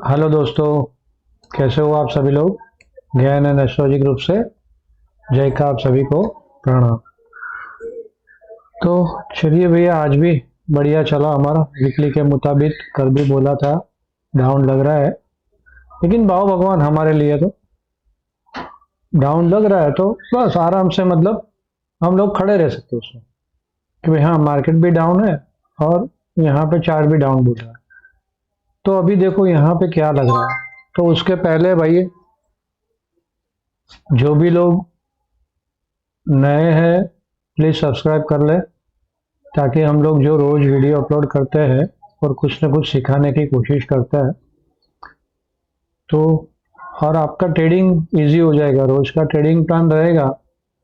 Hello दोस्तों, कैसे हो आप सभी लोग। ज्ञान एंड एस्ट्रोलॉजी ग्रुप से जय का आप सभी को प्रणाम। तो चलिए भैया, आज भी बढ़िया चला हमारा वीकली के मुताबिक। कल भी बोला था डाउन लग रहा है, लेकिन बाबा भगवान हमारे लिए तो डाउन लग रहा है तो बस आराम से, मतलब हम लोग खड़े रह सकते हैं उसमें कि भाई हाँ, मार्केट भी डाउन है और यहाँ पे चार्ट भी डाउन बोल रहा है। तो अभी देखो यहाँ पे क्या लग रहा है। तो उसके पहले भाई, जो भी लोग नए हैं प्लीज़ सब्सक्राइब कर ले, ताकि हम लोग जो रोज़ वीडियो अपलोड करते हैं और कुछ ना कुछ सिखाने की कोशिश करते हैं तो, और आपका ट्रेडिंग इजी हो जाएगा। रोज़ का ट्रेडिंग प्लान रहेगा,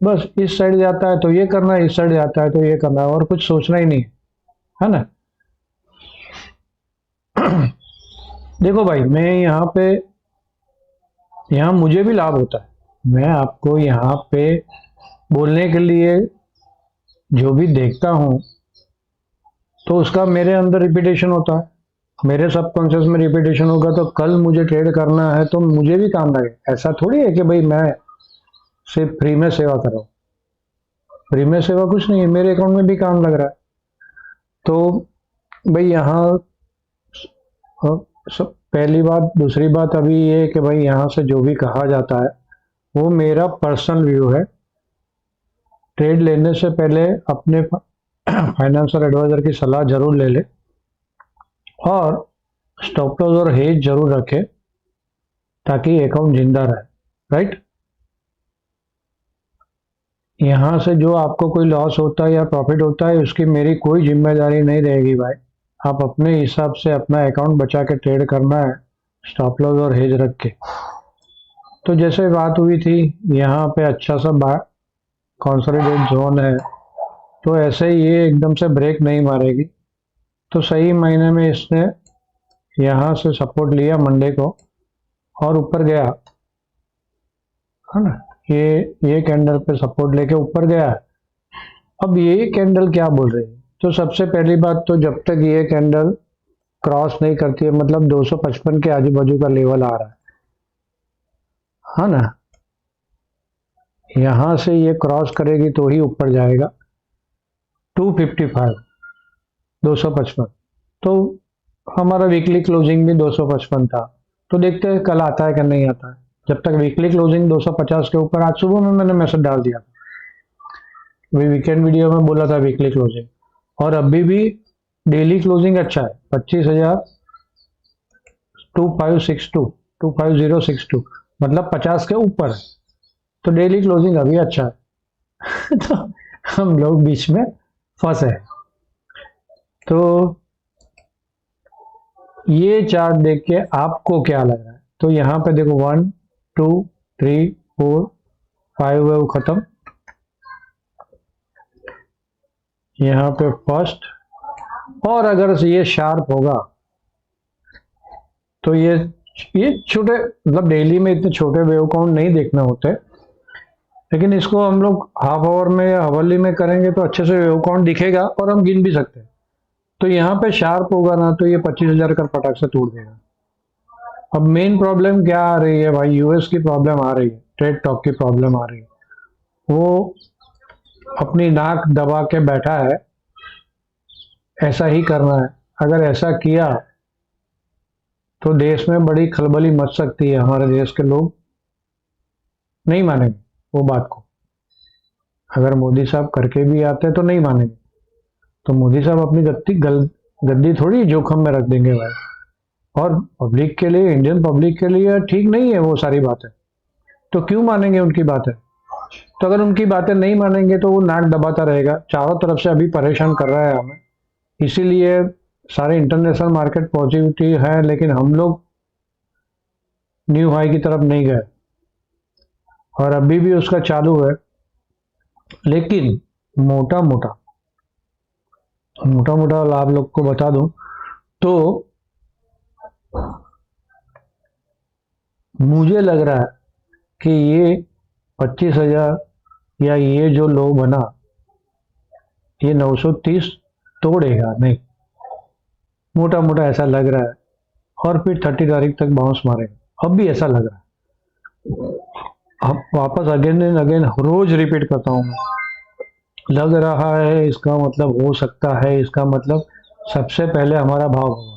बस इस साइड जाता है तो ये करना है, इस साइड जाता है तो ये करना है, और कुछ सोचना ही नहीं है ना। देखो भाई, मैं यहाँ पे, यहाँ मुझे भी लाभ होता है। मैं आपको यहाँ पे बोलने के लिए जो भी देखता हूँ तो उसका मेरे अंदर रिपीटेशन होता है, मेरे सबकॉन्शियस में रिपीटेशन होगा। तो कल मुझे ट्रेड करना है तो मुझे भी काम लगे। ऐसा थोड़ी है कि भाई मैं सिर्फ फ्री में सेवा कर रहा हूँ। फ्री में सेवा कुछ नहीं है, मेरे अकाउंट में भी काम लग रहा है। तो भाई यहाँ सब पहली बात। दूसरी बात अभी ये कि भाई यहाँ से जो भी कहा जाता है वो मेरा पर्सनल व्यू है। ट्रेड लेने से पहले अपने फाइनेंशियल एडवाइजर की सलाह जरूर ले ले, और स्टॉप लॉस और हेज जरूर रखे, ताकि अकाउंट जिंदा रहे। राइट। यहाँ से जो आपको कोई लॉस होता है या प्रॉफिट होता है, उसकी मेरी कोई जिम्मेदारी नहीं रहेगी भाई। आप अपने हिसाब से अपना अकाउंट बचा के ट्रेड करना है, स्टॉप लॉस और हेज रख के। तो जैसे बात हुई थी, यहाँ पे अच्छा सा कॉन्सोलिडेट जोन है, तो ऐसे ही ये एकदम से ब्रेक नहीं मारेगी। तो सही महीने में इसने यहाँ से सपोर्ट लिया मंडे को और ऊपर गया, है ना। ये कैंडल पे सपोर्ट लेके ऊपर गया। अब ये कैंडल क्या बोल रही है? तो सबसे पहली बात तो, जब तक ये कैंडल क्रॉस नहीं करती है, मतलब 255 के आजू बाजू का लेवल आ रहा है ना, यहां से ये क्रॉस करेगी तो ही ऊपर जाएगा। 255, 255। तो हमारा वीकली क्लोजिंग भी 255 था। तो देखते हैं कल आता है कि नहीं आता है। जब तक वीकली क्लोजिंग 250 के ऊपर, आज सुबह में मैंने मैसेज डाल दिया, अभी वीकेंड वीडियो में बोला था वीकली क्लोजिंग, और अभी भी डेली क्लोजिंग अच्छा है, 25,000 2562 25062, मतलब 50 के ऊपर है। तो डेली क्लोजिंग अभी अच्छा है। तो हम लोग बीच में फंसे। तो ये चार्ट देख के आपको क्या लग रहा है? तो यहाँ पे देखो, 1 2 3 4 5 वेव खत्म, यहाँ पे फर्स्ट। और अगर ये शार्प होगा तो ये छोटे, मतलब डेली में इतने छोटे वेव काउंट नहीं देखने होते, लेकिन इसको हम लोग हाफ आवर में या हवरली में करेंगे तो अच्छे से वेव काउंट दिखेगा और हम गिन भी सकते हैं। तो यहाँ पे शार्प होगा ना, तो ये 25,000 का पटाख से तोड़ देगा। अब मेन प्रॉब्लम क्या आ रही है भाई? यूएस की प्रॉब्लम आ रही है, ट्रेड टॉक की प्रॉब्लम आ रही है। वो अपनी नाक दबा के बैठा है, ऐसा ही करना है। अगर ऐसा किया तो देश में बड़ी खलबली मच सकती है। हमारे देश के लोग नहीं मानेंगे वो बात को। अगर मोदी साहब करके भी आते हैं तो नहीं मानेंगे। तो मोदी साहब अपनी गद्दी थोड़ी जोखिम में रख देंगे भाई। और पब्लिक के लिए, इंडियन पब्लिक के लिए ठीक नहीं है वो सारी बातें। तो क्यों मानेंगे उनकी बातें? तो अगर उनकी बातें नहीं मानेंगे तो वो नाक दबाता रहेगा। चारों तरफ से अभी परेशान कर रहा है हमें। इसीलिए सारे इंटरनेशनल मार्केट पॉजिटिविटी है, लेकिन हम लोग न्यू हाई की तरफ नहीं गए, और अभी भी उसका चालू है। लेकिन मोटा मोटा मोटा मोटा आप लोग को बता दूं तो मुझे लग रहा है कि ये 25,000 या ये जो लो बना, ये 930 तोड़ेगा नहीं, मोटा मोटा ऐसा लग रहा है। और फिर 30 तारीख तक बाउंस मारेगा। अब भी ऐसा लग रहा है। अब वापस अगेन एंड अगेन रोज रिपीट करता हूँ मैं, लग रहा है इसका मतलब हो सकता है, इसका मतलब सबसे पहले हमारा भाव होगा।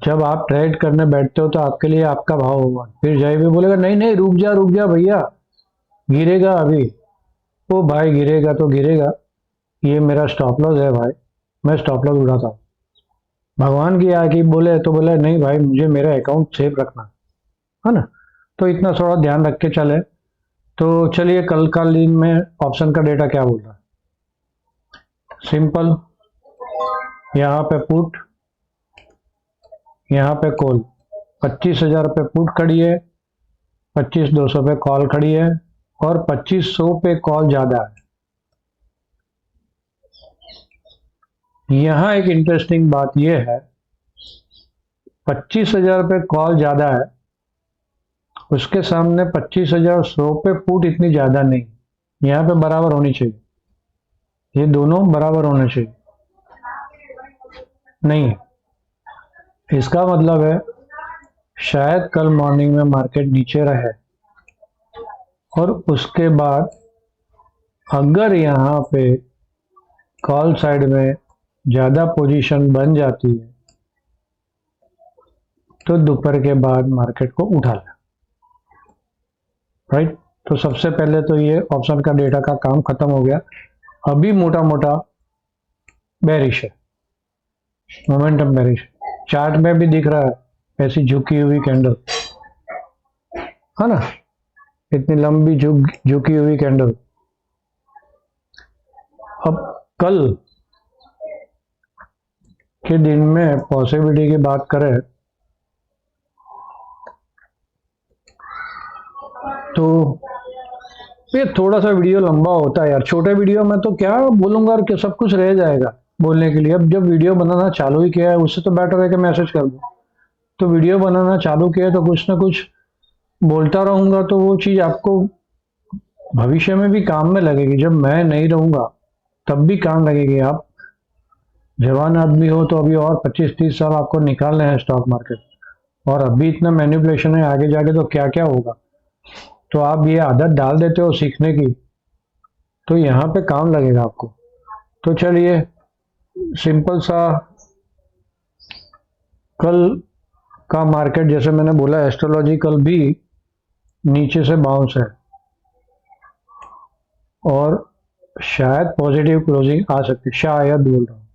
जब आप ट्रेड करने बैठते हो तो आपके लिए आपका भाव होगा, फिर जय भी बोलेगा नहीं नहीं रुक जा भैया, गिरेगा अभी। ओ भाई गिरेगा तो गिरेगा, ये मेरा स्टॉप लॉस है भाई, मैं स्टॉप लॉस उड़ाता हूँ। भगवान की आके बोले तो बोले नहीं भाई मुझे मेरा अकाउंट सेफ रखना है ना, तो इतना थोड़ा ध्यान रख के चले। तो चलिए कल का लीन में ऑप्शन का डेटा क्या बोल रहा है। सिंपल, यहाँ पे पुट, यहाँ पे कॉल, 25,000 पे पुट खड़ी है, 25,200 पे कॉल खड़ी है, और 2500 पे कॉल ज्यादा है। यहां एक इंटरेस्टिंग बात यह है, 25,000 पे कॉल ज्यादा है, उसके सामने 25,100 पे पुट इतनी ज्यादा नहीं, यहाँ पे बराबर होनी चाहिए, ये दोनों बराबर होने चाहिए, नहीं है। इसका मतलब है शायद कल मॉर्निंग में मार्केट नीचे रहे और उसके बाद अगर यहाँ पे कॉल साइड में ज्यादा पोजीशन बन जाती है तो दोपहर के बाद मार्केट को उठा ले, राइट। तो सबसे पहले तो ये ऑप्शन का डेटा का काम खत्म हो गया। अभी मोटा मोटा बेरिश है, मोमेंटम बेरिश, चार्ट में भी दिख रहा है ऐसी झुकी हुई कैंडल, है ना, इतनी लंबी झुकी हुई कैंडल। अब कल के दिन में पॉसिबिलिटी की बात करें तो ये थोड़ा सा वीडियो लंबा होता है यार, छोटे वीडियो में तो क्या बोलूंगा और क्या सब कुछ रह जाएगा बोलने के लिए। अब जब वीडियो बनाना चालू ही किया है उससे तो बेटर है कि मैसेज कर दूं, तो वीडियो बनाना चालू किया है तो कुछ ना कुछ बोलता रहूंगा, तो वो चीज आपको भविष्य में भी काम में लगेगी। जब मैं नहीं रहूंगा तब भी काम लगेगी। आप जवान आदमी हो तो अभी और 25-30 साल आपको निकालने हैं स्टॉक मार्केट, और अभी इतना मैनिपुलेशन है, आगे जाके तो क्या क्या होगा। तो आप ये आदत डाल देते हो सीखने की तो यहाँ पे काम लगेगा आपको। तो चलिए सिंपल सा कल का मार्केट, जैसे मैंने बोला एस्ट्रोलॉजी कल भी नीचे से बाउंस है और शायद पॉजिटिव क्लोजिंग आ सकती, शायद बोल रहा हूँ।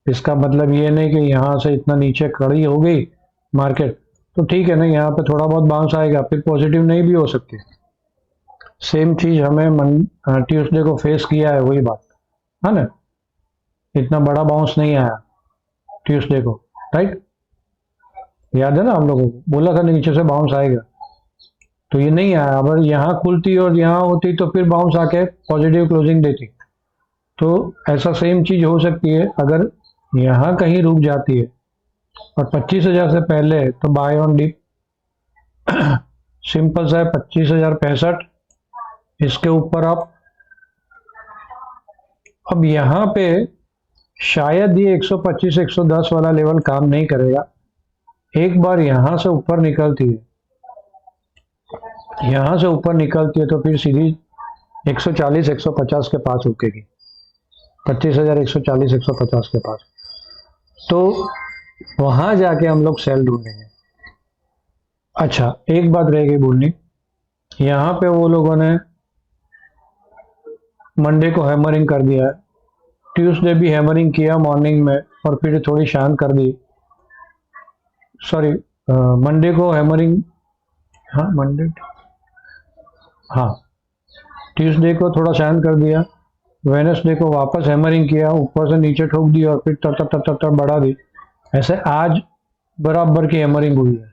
इसका मतलब ये नहीं कि यहाँ से इतना नीचे खड़ी हो गई मार्केट तो ठीक है ना, यहाँ पे थोड़ा बहुत बाउंस आएगा फिर पॉजिटिव नहीं भी हो सकती। सेम चीज हमें ट्यूसडे को फेस किया है, वही बात है ना, इतना बड़ा बाउंस नहीं आया ट्यूसडे को, राइट। याद है ना हम लोगों को बोला था नीचे से बाउंस आएगा, तो ये नहीं आया। अगर यहाँ खुलती और यहाँ होती तो फिर बाउंस आके पॉजिटिव क्लोजिंग देती। तो ऐसा सेम चीज हो सकती है, अगर यहाँ कहीं रुक जाती है और 25,000 से पहले तो बाय ऑन डिप सिंपल सा है 25,065, इसके ऊपर आप अब यहाँ पे शायद ये 125-110 वाला लेवल काम नहीं करेगा। एक बार यहां से ऊपर निकलती है, यहां से ऊपर निकलती है तो फिर सीधी 140-150 के पास रुकेगी, 25,140-150 के पास। तो वहां जाके हम लोग सेल ढूंढेंगे। अच्छा एक बात रहेगी बोलनी, यहाँ पे वो लोगों ने मंडे को हैमरिंग कर दिया है, ट्यूसडे भी हैमरिंग किया मॉर्निंग में और फिर थोड़ी शांत कर दी। सॉरी मंडे को हैमरिंग, हाँ मंडे, हाँ ट्यूसडे को थोड़ा शांत कर दिया, वेडनेसडे को वापस हैमरिंग किया, ऊपर से नीचे ठोक दी और फिर तर बढ़ा दी। ऐसे आज बराबर की हैमरिंग हुई है,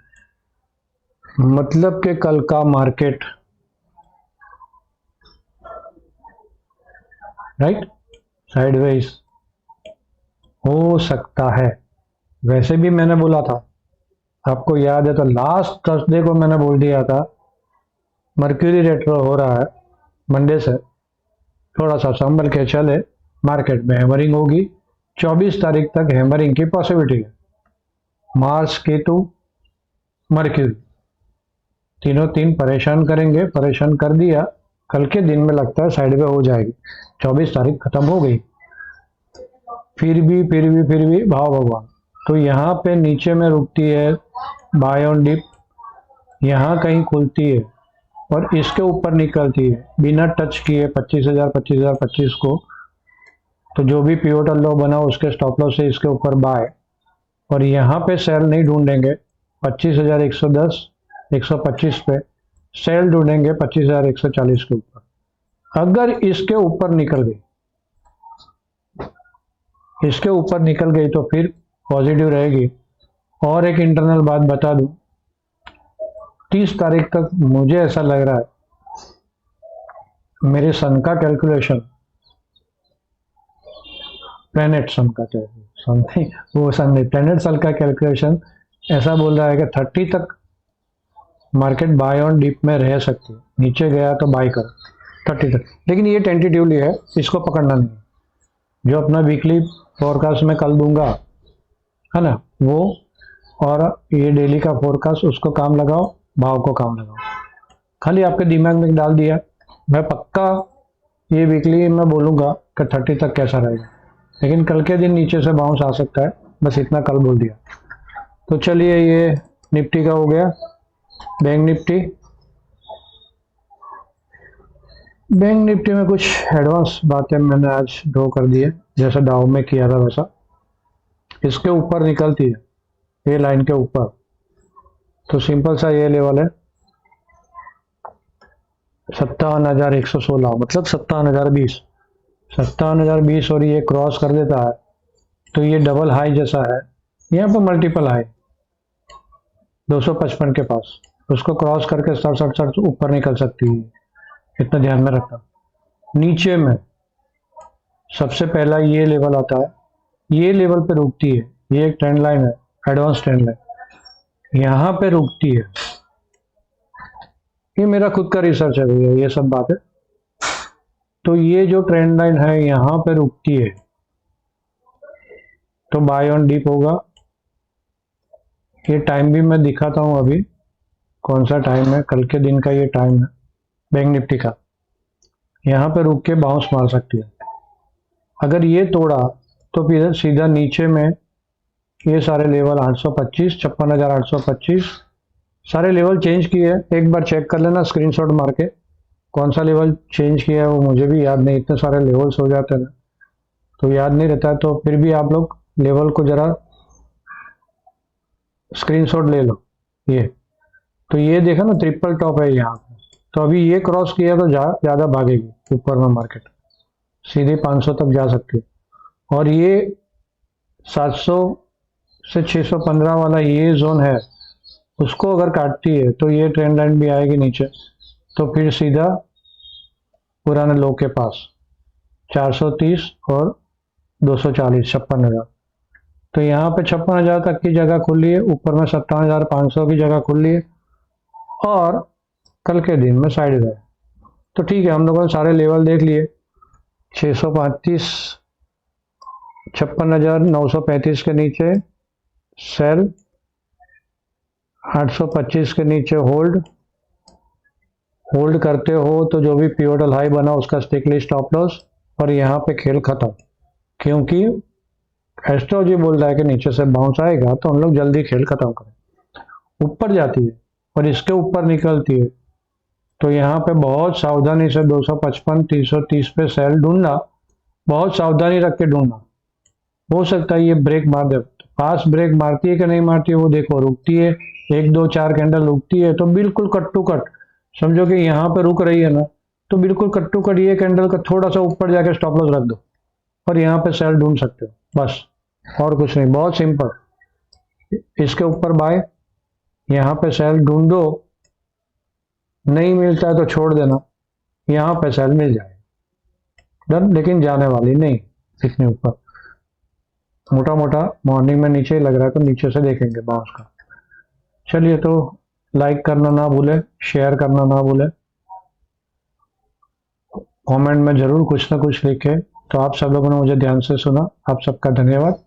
मतलब कि कल का मार्केट राइट साइडवेज हो सकता है। वैसे भी मैंने बोला था, आपको याद है तो लास्ट थर्सडे को मैंने बोल दिया था मर्क्यूरी रेट्रो हो रहा है मंडे से, थोड़ा सा संभल के चले, मार्केट में हैमरिंग होगी, 24 तारीख तक हैमरिंग की पॉसिबिलिटी है। मार्स, केतु, मर्क्यूरी, तीनों तीन परेशान करेंगे। परेशान कर दिया, कल के दिन में लगता है साइड में हो जाएगी। 24 तारीख खत्म हो गई, फिर भी भाव भगवान। तो यहाँ पे नीचे में रुकती है, बाय ऑन डिप, यहाँ कहीं खुलती है और इसके ऊपर निकलती है बिना टच किए 25,025 को। तो जो भी पिवोटल लो बना उसके स्टॉप लॉस से इसके ऊपर बाय, और यहाँ पे सेल नहीं ढूंढेंगे। 25,110 125 पे सेल ढूंढेंगे 25,140 के ऊपर। अगर इसके ऊपर निकल गई, इसके ऊपर निकल गई तो फिर पॉजिटिव रहेगी। और एक इंटरनल बात बता दूं, 30 तारीख तक मुझे ऐसा लग रहा है, मेरे सन का कैलकुलेशन, प्लेनेट सन का सन नहीं, वो सन नहीं, प्लेनेट सन का कैलकुलेशन ऐसा बोल रहा है कि 30 तक मार्केट बाय ऑन डिप में रह सकती है। नीचे गया तो बाय करो 30 तक, लेकिन ये टेंटेटिवली है, इसको पकड़ना नहीं। जो अपना वीकली फोरकास्ट में कल दूंगा, है ना, वो और ये डेली का फोरकास्ट, उसको काम लगाओ, भाव को काम लगाओ। खाली आपके दिमाग में डाल दिया, मैं पक्का ये वीकली मैं बोलूँगा कि 30 तक कैसा रहेगा, लेकिन कल के दिन नीचे से बाउंस आ सकता है, बस इतना कल बोल दिया। तो चलिए, ये निफ्टी का हो गया। बैंक निफ्टी, बैंक निफ्टी में कुछ एडवांस बातें मैंने आज ड्रॉ कर दी है, जैसा डाउ में किया था वैसा। इसके ऊपर निकलती है, ये लाइन के ऊपर, तो सिंपल सा ये लेवल है 57,116, मतलब 57,020, 57,020, और ये क्रॉस कर देता है तो ये डबल हाई जैसा है। यहाँ पर मल्टीपल हाई 255 के पास, उसको क्रॉस करके 67 ऊपर निकल सकती है, इतना ध्यान में रखना। नीचे में सबसे पहला ये लेवल आता है, ये लेवल पे रुकती है, ये एक ट्रेंड लाइन है, एडवांस ट्रेंड लाइन, यहाँ पे रुकती है। ये मेरा खुद का रिसर्च है भैया, ये सब बात है। तो ये जो ट्रेंड लाइन है यहाँ पे रुकती है तो बाय ऑन डिप होगा। ये टाइम भी मैं दिखाता हूँ अभी, कौन सा टाइम है, कल के दिन का ये टाइम है बैंक निफ्टी का। यहाँ पे रुक के बाउंस मार सकती है। अगर ये तोड़ा तो फिर सीधा नीचे में ये सारे लेवल 825, 56,825 सारे लेवल चेंज किए। एक बार चेक कर लेना स्क्रीनशॉट मार के, कौन सा लेवल चेंज किया है वो मुझे भी याद नहीं, इतने सारे लेवल्स हो जाते हैं ना तो याद नहीं रहता है। तो फिर भी आप लोग लेवल को जरा स्क्रीनशॉट ले लो। ये तो ये देखा ना, ट्रिपल टॉप है यहाँ पे, तो अभी ये क्रॉस किया तो ज़्यादा भागेगी ऊपर में, मार्केट सीधे 500 तक जा सकती है। और ये 700 से 615 वाला ये जोन है, उसको अगर काटती है तो ये ट्रेंड लाइन भी आएगी नीचे, तो फिर सीधा पुराने लो के पास 430 और 240, 56,000। तो यहाँ पे 56,000 तक की जगह खुली है, ऊपर में 57,500 की जगह खुली है, और कल के दिन में साइड गए। तो ठीक है, हम लोगों ने सारे लेवल देख लिए। 635, 56,935 के नीचे सेल, 825 के नीचे होल्ड करते हो तो जो भी पिवोटल हाई बना उसका स्टिकली स्टॉप लॉस, और यहाँ पे खेल खत्म। क्योंकि एस्ट्रोलॉजी बोल रहा है कि नीचे से बाउंस आएगा तो हम लोग जल्दी खेल खत्म करें। ऊपर जाती है और इसके ऊपर निकलती है तो यहाँ पे बहुत सावधानी से 255, 330 पे सेल ढूंढना, बहुत सावधानी रख के ढूंढना। हो सकता है ये ब्रेक मार दे, पास ब्रेक मारती है कि नहीं मारती है वो देखो। रुकती है, 1 2 4 कैंडल रुकती है तो बिल्कुल कट टू कट समझो कि यहाँ पे रुक रही है ना, तो बिल्कुल कट टू कट ये कैंडल का थोड़ा सा ऊपर जाके स्टॉप लॉस रख दो और यहाँ पे सेल ढूंढ सकते हो, बस और कुछ नहीं, बहुत सिंपल। इसके ऊपर बाय, यहाँ पे सेल ढूंढो, नहीं मिलता है तो छोड़ देना, यहाँ पे सेल मिल जाएगा डन, लेकिन जाने वाली नहीं इतने ऊपर। मोटा मोटा मॉर्निंग में नीचे ही लग रहा है तो नीचे से देखेंगे बाउंस का। चलिए, तो लाइक करना ना भूले, शेयर करना ना भूले, कमेंट में जरूर कुछ ना कुछ लिखे। तो आप सब लोगों ने मुझे ध्यान से सुना, आप सबका धन्यवाद।